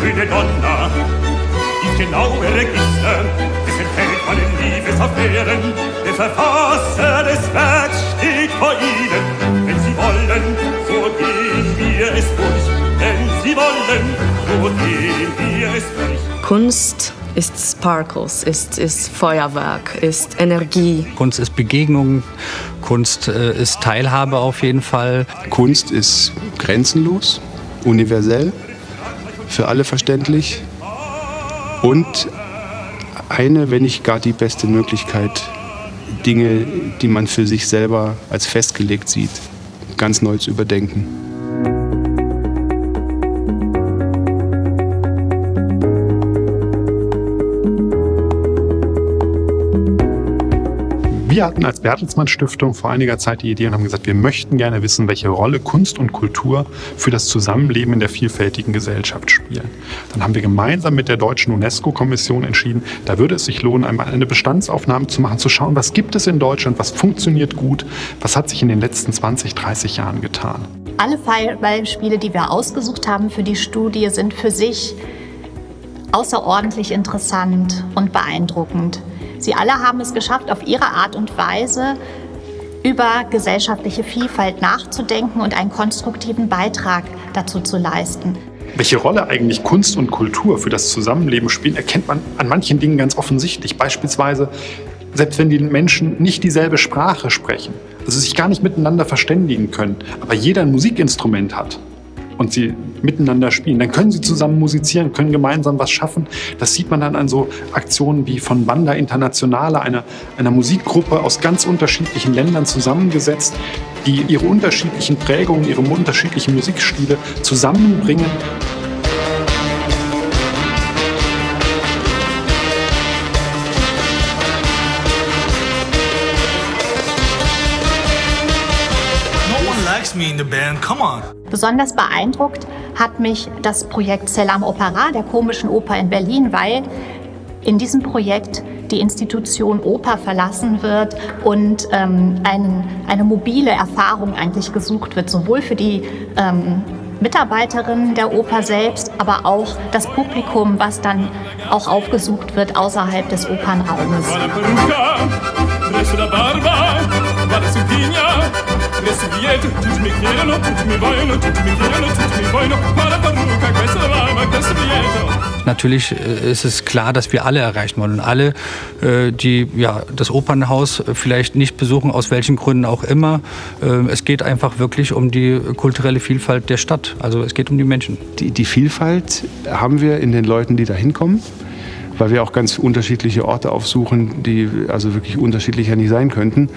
schöne Donna ist genaue Register, es enthält alle Liebesaffären. Der Verfasser des Werks steht vor Ihnen. Wenn Sie wollen, so gehen wir es durch. Wenn Sie wollen, so gehen wir es durch. Kunst ist Sparkles, ist Feuerwerk, ist Energie. Kunst ist Begegnung, Kunst ist Teilhabe auf jeden Fall. Kunst ist grenzenlos, universell, für alle verständlich und eine, wenn nicht gar die beste Möglichkeit, Dinge, die man für sich selber als festgelegt sieht, ganz neu zu überdenken. Wir hatten als Bertelsmann Stiftung vor einiger Zeit die Idee und haben gesagt, wir möchten gerne wissen, welche Rolle Kunst und Kultur für das Zusammenleben in der vielfältigen Gesellschaft spielen. Dann haben wir gemeinsam mit der deutschen UNESCO-Kommission entschieden, da würde es sich lohnen, einmal eine Bestandsaufnahme zu machen, zu schauen, was gibt es in Deutschland, was funktioniert gut, was hat sich in den letzten 20, 30 Jahren getan. Alle Beispiele, die wir ausgesucht haben für die Studie, sind für sich außerordentlich interessant und beeindruckend. Sie alle haben es geschafft, auf ihre Art und Weise über gesellschaftliche Vielfalt nachzudenken und einen konstruktiven Beitrag dazu zu leisten. Welche Rolle eigentlich Kunst und Kultur für das Zusammenleben spielen, erkennt man an manchen Dingen ganz offensichtlich. Beispielsweise, selbst wenn die Menschen nicht dieselbe Sprache sprechen, also sich gar nicht miteinander verständigen können, aber jeder ein Musikinstrument hat und sie miteinander spielen, dann können sie zusammen musizieren, können gemeinsam was schaffen. Das sieht man dann an so Aktionen wie von Banda Internationale, einer Musikgruppe aus ganz unterschiedlichen Ländern zusammengesetzt, die ihre unterschiedlichen Prägungen, ihre unterschiedlichen Musikstile zusammenbringen. Me in the band. Come on. Besonders beeindruckt hat mich das Projekt Selam Opera der Komischen Oper in Berlin, weil in diesem Projekt die Institution Oper verlassen wird und eine mobile Erfahrung eigentlich gesucht wird, sowohl für die Mitarbeiterinnen der Oper selbst, aber auch das Publikum, was dann auch aufgesucht wird außerhalb des Opernraumes. Natürlich ist es klar, dass wir alle erreichen wollen. Und alle, die das Opernhaus vielleicht nicht besuchen, aus welchen Gründen auch immer. Es geht einfach wirklich um die kulturelle Vielfalt der Stadt. Also es geht um die Menschen. Die Vielfalt haben wir in den Leuten, die da hinkommen, weil wir auch ganz unterschiedliche Orte aufsuchen, die also wirklich unterschiedlicher nicht sein könnten.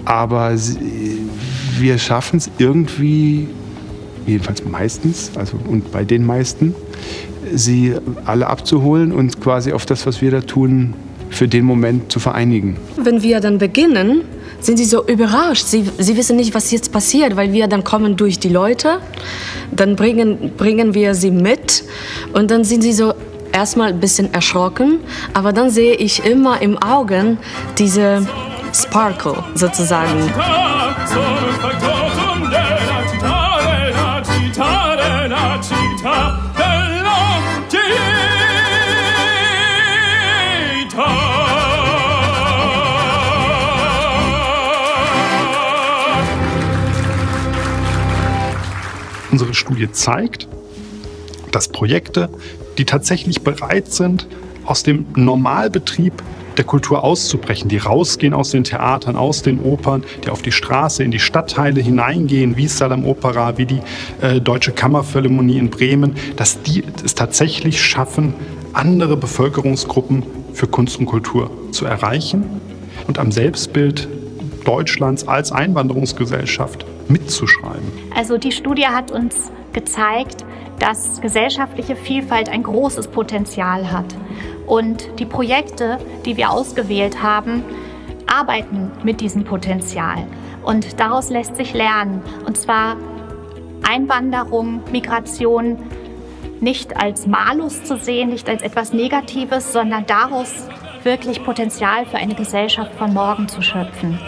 Aber wir schaffen es irgendwie, jedenfalls meistens, also und bei den meisten, sie alle abzuholen und quasi auf das, was wir da tun, für den Moment zu vereinigen. Wenn wir dann beginnen, sind sie so überrascht. Sie wissen nicht, was jetzt passiert, weil wir dann kommen durch die Leute, dann bringen wir sie mit und dann sind sie so erstmal ein bisschen erschrocken, aber dann sehe ich immer im Augen diese Sparkle sozusagen. Unsere Studie zeigt, dass Projekte, die tatsächlich bereit sind, aus dem Normalbetrieb der Kultur auszubrechen, die rausgehen aus den Theatern, aus den Opern, die auf die Straße, in die Stadtteile hineingehen, wie Selam Opera, wie die Deutsche Kammerphilharmonie in Bremen, dass die es tatsächlich schaffen, andere Bevölkerungsgruppen für Kunst und Kultur zu erreichen und am Selbstbild Deutschlands als Einwanderungsgesellschaft mitzuschreiben. Also die Studie hat uns gezeigt, dass gesellschaftliche Vielfalt ein großes Potenzial hat. Und die Projekte, die wir ausgewählt haben, arbeiten mit diesem Potenzial. Und daraus lässt sich lernen. Und zwar Einwanderung, Migration nicht als Malus zu sehen, nicht als etwas Negatives, sondern daraus wirklich Potenzial für eine Gesellschaft von morgen zu schöpfen.